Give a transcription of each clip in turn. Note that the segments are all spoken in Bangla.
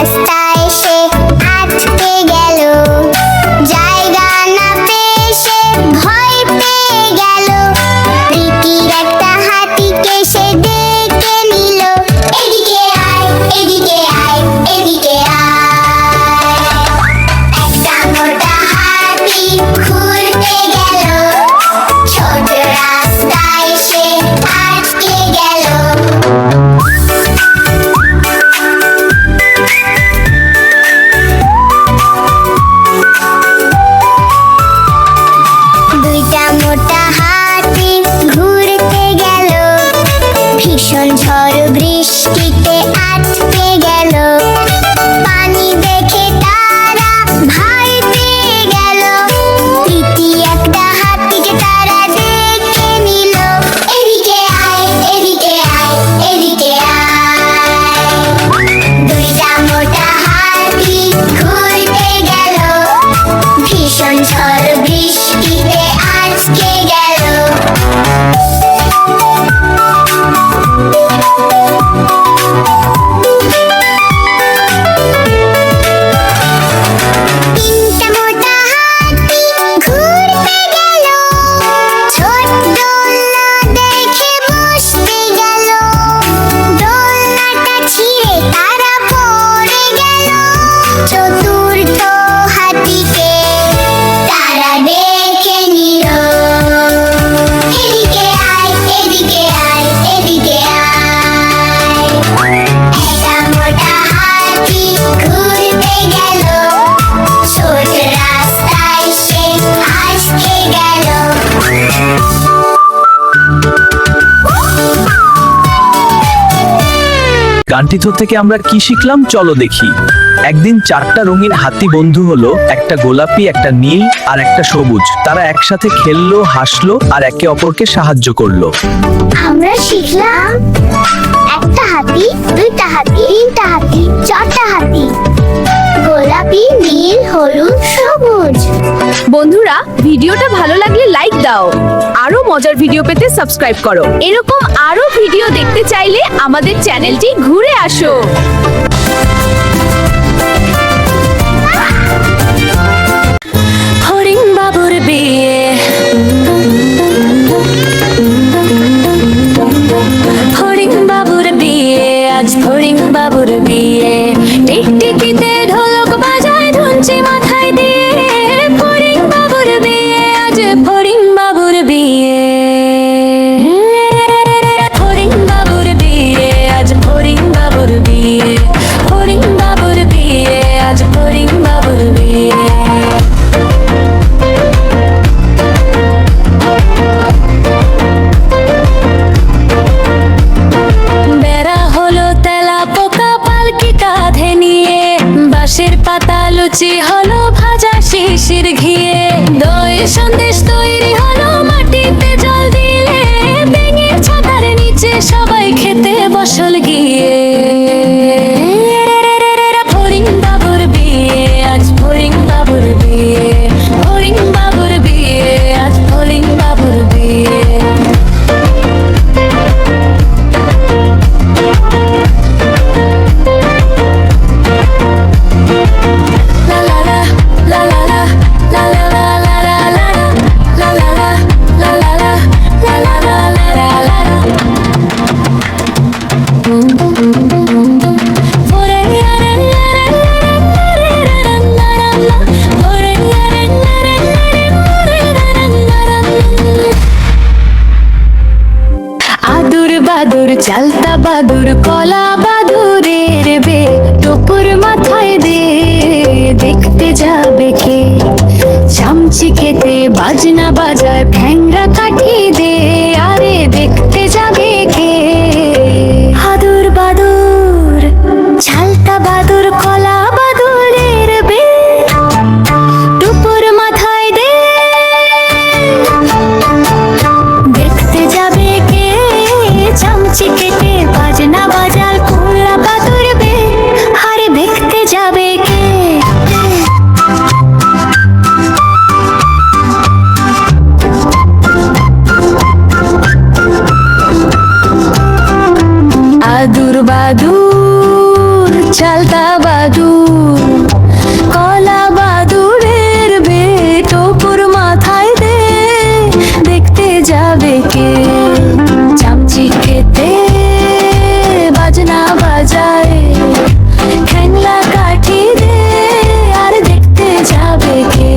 রাস্তায় সে আটকে গেল, জায়গা না পেয়ে সে ভয় পেয়ে গেল। প্রীতির একটা হাতিকে সে ডেকে নিল, এদিকে আয়, এদিকে আয়, এদিকে আয়। একটা মোটা হাতি ঘুরতে গেল, ছোট রাস্তায় সে আটকে গেল। দুইটা মোটা হাতি ঘুরতে গেল, ভীষণ ঝড় বৃষ্টিতে আটকে গেল। পানি দেখে তারা ভয় পেয়ে গেল, প্রীতি একটা হাতিকে তারা ডেকে নিল, এদিকে আয়, এদিকে আয়, এদিকে আয়। দুইটা মোটা হাতি ঘুরতে গেল, ভীষণ ঝড় বৃষ্টিতে আটকে গেল। তিনটা মোটা হাতি ঘুরতে গেল, ছোট দোলনা দেখে বসতে গেল। দোলনাটা ছিঁড়ে তারা পড়ে গেল, চতুর্থ হাতিকে তারা ডেকে নিল, এদিকে আয়, এদিকে আয়, এদিকে আয়। একটা মোটা হাতি ঘুরতে গেল, ছোট রাস্তায় সে আটকে গেল। গানটিতে থেকে আমরা কি শিখলাম চলো দেখি। একদিন চারটা রঙিন হাতি বন্ধু হলো, একটা গোলাপি, একটা নীল আর একটা সবুজ। তারা একসাথে খেললো, হাসলো আর একে অপরকে সাহায্য করলো। আমরা শিখলাম একটা হাতি, দুইটা হাতি, তিনটা হাতি, চারটা হাতি, গোলাপি, নীল, হলুদ, সবুজ। বন্ধুরা, ভিডিওটা ভালো লাগলে লাইক দাও, আরো মজার ভিডিও পেতে সাবস্ক্রাইব করো। এরকম আরো ভিডিও দেখতে চাইলে আমাদের চ্যানেলটি ঘুরে আসো। হরিণ বাবুর বিয়ে, হরিণ বাবুর বিয়ে, আজ হরিণ বাবুর বিয়ে। টিকটিকিতে ঢোলক বাজায়, ধুনচি মাথায় দিয়ে। হরিণ বাবুর বিয়ে, আজ হরিণ বাবুর বিয়ে। হরিণ বাবুর বিয়ে, আজ হরিণ বাবুর বিয়ে। হরিণ বাবুর বিয়ে, আজ হরিণ বাবুর বিয়ে। বেড়া হলো তেলা পোকা পালকি কাঁধে নিয়ে, বাঁশের পাতা লুচি হলো ভাজা শিশির ঘিয়ে। দই সন্দেশ তৈরি হলো মাটিতে জল দিয়ে, ব্যাঙের ছাতার নিচে সবাই খেতে বসল গিয়ে। হরিণ বাবুর বিয়ে, আজ হরিণ বাবুর বিয়ে। হরিণ বাবুর বিয়ে, আজ হরিণ বাবুর বিয়ে। La la la, la la la, la la la la la la, la la la, la la la, la la la la la la. আদুর বাদুর চালতা বাদুর কলা বাদুরের বে, টুকুর মাথায় দে, দেখতে যাবে কে। চামচি খেতে বাজনা বাজায়, ঠ্যাংরা কাঠি দে, আরে দেখতে যাবে কে। আদুর বাদুর চালতা বাদুর কলা বাদুরের বে, টুকুর মাথায় দে, দেখতে যাবে কে। চামচি কেটে বাজনা বাজার কোলা বাদুর বে, আরে দেখতে যাবে কে। আলতা বাদুর, কলা বাদুরের বেটপুর মাথায় দে, দেখতে যাবে কে? চামচি খেতে বাজনা বাজায়, খ্যাংলা কাঠি দে, আর দেখতে যাবে কে?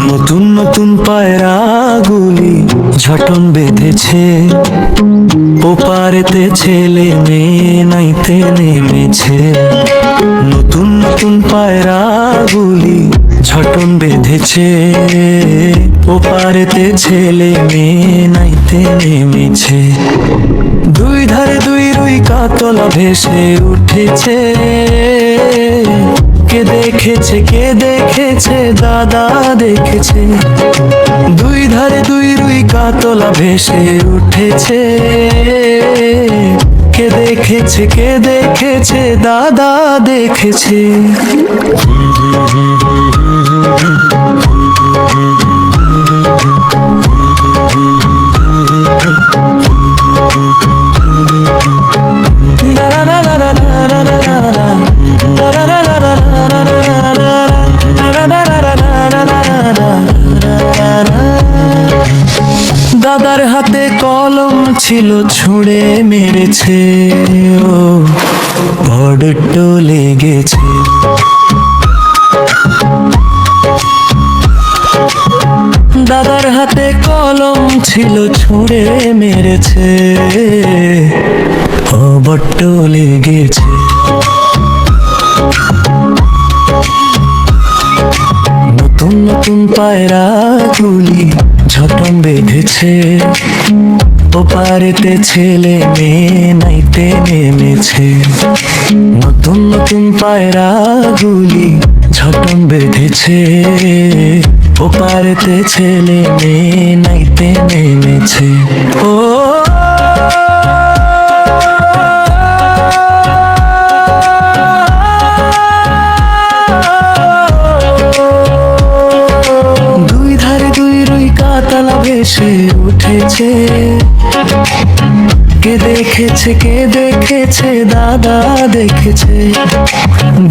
নতুন নতুন পায়রাগুলি ঝটন বেঁধেছে, ওপারেতে ছেলে মেয়ে নাইতে নেমেছে। নতুন নতুন পায়রাগুলি ঝটন বেঁধেছে, ওপারেতে ছেলে মেয়ে নাইতে নেমেছে। দুই ধারে দুই রুই কাতলা ভেসে উঠেছে, কে দেখেছে কে দেখেছে দাদা দেখেছে। দুই ধারে দুই রুই কাতলা ভেসে উঠেছে, কে দেখেছে কে দেখেছে দাদা দেখেছে। দাদার হাতে কলম ছিল ছুঁড়ে মেরেছে, ও বড্ড লেগেছে। দাদার হাতে কলম ছিল ছুঁড়ে মেরেছে, ও বড্ড লেগেছে। নতুন নতুন পায়রাগুলি ঝটন বেঁধেছে, ওপারেতে ছেলে মেয়ে নাইতে নেমেছে। নতুন নতুন পায়রাগুলি ঝটন বেঁধেছে, ওপারেতে ছেলে মেয়ে নাইতে নেমেছে। ও দুই ধারে দুই রুই কাতলা ভেসে উঠেছে, কে দেখেছে কে দেখেছে দাদা দেখেছে।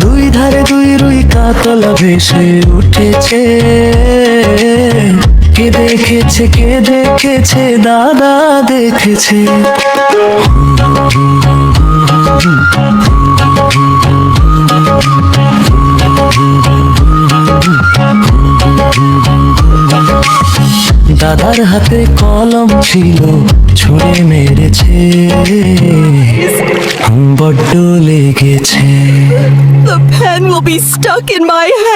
দুই ধারে দুই রুই কাতলা ভেসে উঠেছে, কে দেখেছে কে দেখেছে দাদা দেখেছে। দাদার হাতে কলম ছিল ছুঁড়ে মেরেছে, বড্ড লেগেছে। The pen will be stuck in my head.